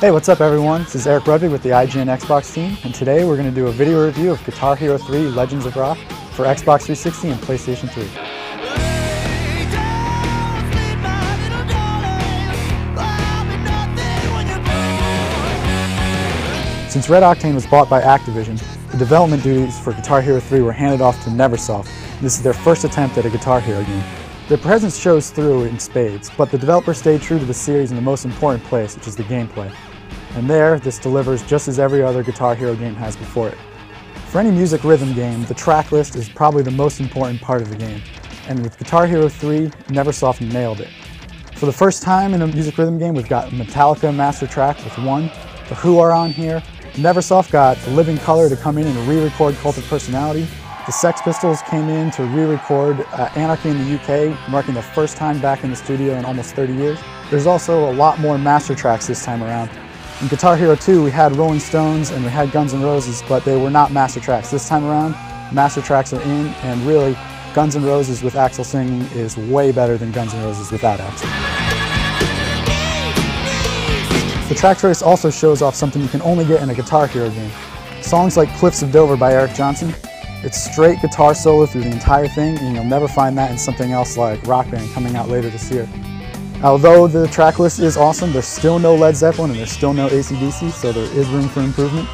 Hey, what's up everyone? This is Eric Rudvig with the IGN Xbox team, and today we're going to do a video review of Guitar Hero 3 Legends of Rock for Xbox 360 and PlayStation 3. Since Red Octane was bought by Activision, the development duties for Guitar Hero 3 were handed off to Neversoft. This is their first attempt at a Guitar Hero game. Their presence shows through in spades, but the developer stayed true to the series in the most important place, which is the gameplay. And there, this delivers just as every other Guitar Hero game has before it. For any music rhythm game, the track list is probably the most important part of the game, and with Guitar Hero 3, Neversoft nailed it. For the first time in a music rhythm game, we've got Metallica master track with One, The Who are on here, Neversoft got The Living Colour to come in and re-record Cult of Personality. The Sex Pistols came in to re-record Anarchy in the UK, marking the first time back in the studio in almost 30 years. There's also a lot more master tracks this time around. In Guitar Hero 2, we had Rolling Stones and we had Guns N' Roses, but they were not master tracks. This time around, master tracks are in, and really, Guns N' Roses with Axl singing is way better than Guns N' Roses without Axl. The track choice also shows off something you can only get in a Guitar Hero game. Songs like Cliffs of Dover by Eric Johnson. It's straight guitar solo through the entire thing, and you'll never find that in something else like Rock Band coming out later this year. Although the track list is awesome, there's still no Led Zeppelin and there's still no AC/DC, so there is room for improvement.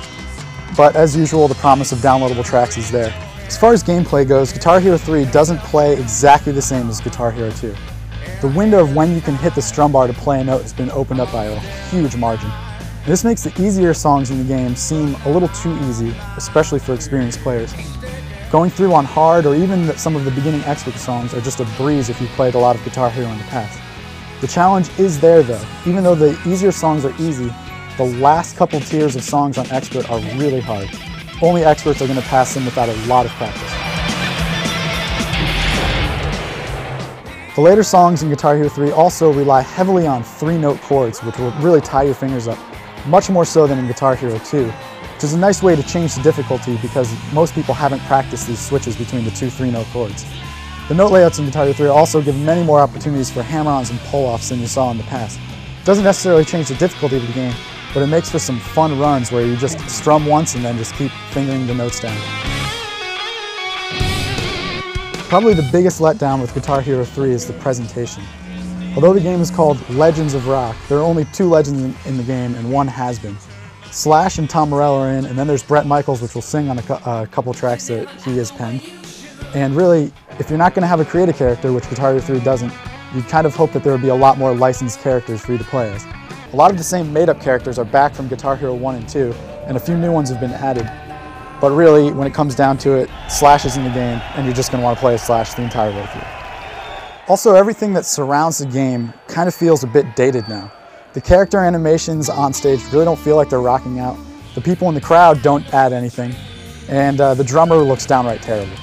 But as usual, the promise of downloadable tracks is there. As far as gameplay goes, Guitar Hero 3 doesn't play exactly the same as Guitar Hero 2. The window of when you can hit the strum bar to play a note has been opened up by a huge margin. This makes the easier songs in the game seem a little too easy, especially for experienced players. Going through on hard or even some of the beginning expert songs are just a breeze if you've played a lot of Guitar Hero in the past. The challenge is there though. Even though the easier songs are easy, the last couple tiers of songs on expert are really hard. Only experts are going to pass them without a lot of practice. The later songs in Guitar Hero 3 also rely heavily on 3-note chords, which will really tie your fingers up, much more so than in Guitar Hero 2. Which is a nice way to change the difficulty because most people haven't practiced these switches between the two 3-note chords. The note layouts in Guitar Hero 3 also give many more opportunities for hammer-ons and pull-offs than you saw in the past. It doesn't necessarily change the difficulty of the game, but it makes for some fun runs where you just strum once and then just keep fingering the notes down. Probably the biggest letdown with Guitar Hero 3 is the presentation. Although the game is called Legends of Rock, there are only 2 legends in the game and one has been. Slash and Tom Morello are in, and then there's Bret Michaels, which will sing on a couple tracks that he has penned. And really, if you're not going to have a creative character, which Guitar Hero 3 doesn't, you'd kind of hope that there would be a lot more licensed characters for you to play as. A lot of the same made-up characters are back from Guitar Hero 1 and 2, and a few new ones have been added. But really, when it comes down to it, Slash is in the game, and you're just going to want to play as Slash the entire way through. Also, everything that surrounds the game kind of feels a bit dated now. The character animations on stage really don't feel like they're rocking out. The people in the crowd don't add anything, and the drummer looks downright terrible.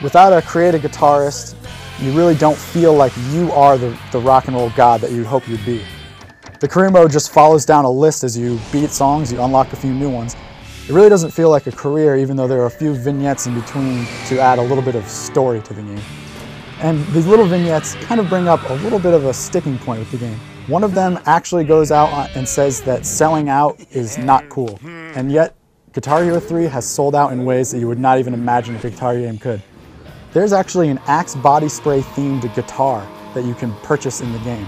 Without a creative guitarist, you really don't feel like you are the rock and roll god that you hope you'd be. The career mode just follows down a list as you beat songs, you unlock a few new ones. It really doesn't feel like a career, even though there are a few vignettes in between to add a little bit of story to the game. And these little vignettes kind of bring up a little bit of a sticking point with the game. One of them actually goes out and says that selling out is not cool, and yet Guitar Hero 3 has sold out in ways that you would not even imagine a Guitar Hero game could. There's actually an Axe body spray themed guitar that you can purchase in the game.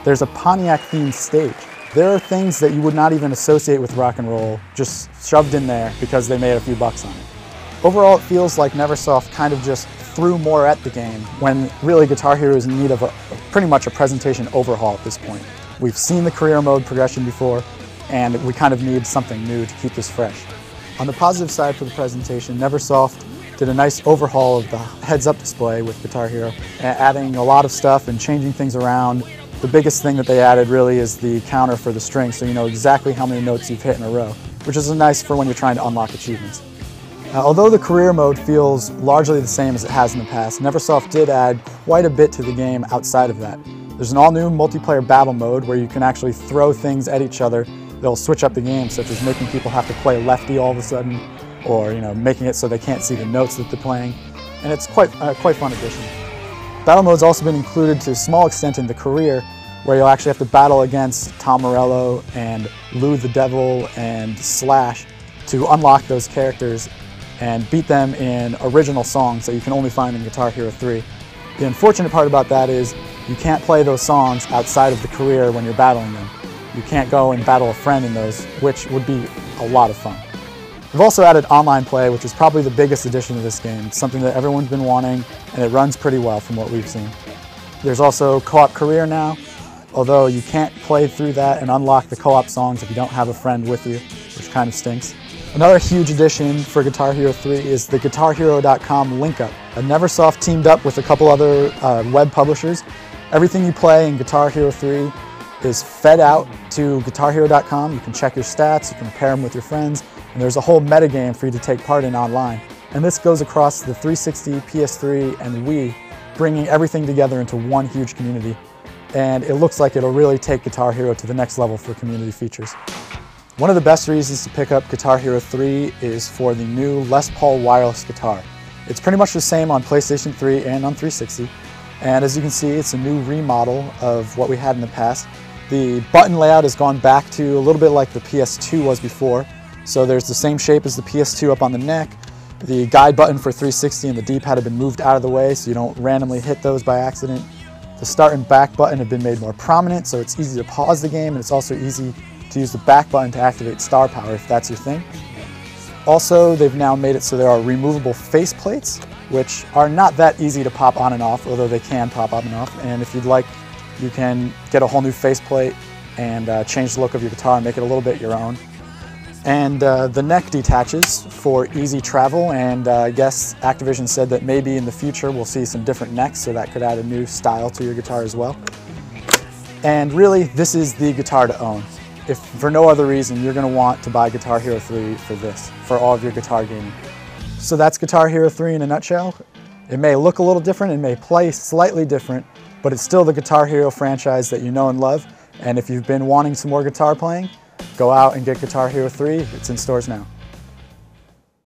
There's a Pontiac themed stage. There are things that you would not even associate with rock and roll just shoved in there because they made a few bucks on it. Overall, it feels like Neversoft kind of just threw more at the game when really Guitar Hero is in need of pretty much a presentation overhaul at this point. We've seen the career mode progression before, and we kind of need something new to keep this fresh. On the positive side for the presentation, Neversoft did a nice overhaul of the heads-up display with Guitar Hero, adding a lot of stuff and changing things around. The biggest thing that they added really is the counter for the strings, so you know exactly how many notes you've hit in a row, which is nice for when you're trying to unlock achievements. Although the career mode feels largely the same as it has in the past, Neversoft did add quite a bit to the game outside of that. There's an all-new multiplayer battle mode where you can actually throw things at each other that'll switch up the game, such as making people have to play lefty all of a sudden, or making it so they can't see the notes that they're playing, and it's quite fun addition. Battle mode's also been included to a small extent in the career, where you'll actually have to battle against Tom Morello and Lou the Devil and Slash to unlock those characters and beat them in original songs that you can only find in Guitar Hero 3. The unfortunate part about that is you can't play those songs outside of the career when you're battling them. You can't go and battle a friend in those, which would be a lot of fun. We've also added online play, which is probably the biggest addition to this game. It's something that everyone's been wanting, and it runs pretty well from what we've seen. There's also co-op career now, although you can't play through that and unlock the co-op songs if you don't have a friend with you, which kind of stinks. Another huge addition for Guitar Hero 3 is the GuitarHero.com link-up. Neversoft teamed up with a couple other web publishers. Everything you play in Guitar Hero 3 is fed out to GuitarHero.com. You can check your stats, you can pair them with your friends, and there's a whole metagame for you to take part in online. And this goes across the 360, PS3, and Wii, bringing everything together into one huge community. And it looks like it'll really take Guitar Hero to the next level for community features. One of the best reasons to pick up Guitar Hero 3 is for the new Les Paul wireless guitar. It's pretty much the same on PlayStation 3 and on 360, and as you can see, it's a new remodel of what we had in the past. The button layout has gone back to a little bit like the PS2 was before, so there's the same shape as the PS2 up on the neck. The guide button for 360 and the D-pad have been moved out of the way so you don't randomly hit those by accident. The start and back button have been made more prominent, so it's easy to pause the game, and it's also easy to use the back button to activate star power if that's your thing. Also, they've now made it so there are removable face plates, which are not that easy to pop on and off, although they can pop on and off. And if you'd like, you can get a whole new faceplate and change the look of your guitar and make it a little bit your own. And the neck detaches for easy travel, and I guess Activision said that maybe in the future we'll see some different necks, so that could add a new style to your guitar as well. And really, this is the guitar to own. If for no other reason, you're going to want to buy Guitar Hero 3 for this, for all of your guitar gaming. So that's Guitar Hero 3 in a nutshell. It may look a little different, it may play slightly different, but it's still the Guitar Hero franchise that you know and love. And if you've been wanting some more guitar playing, go out and get Guitar Hero 3. It's in stores now.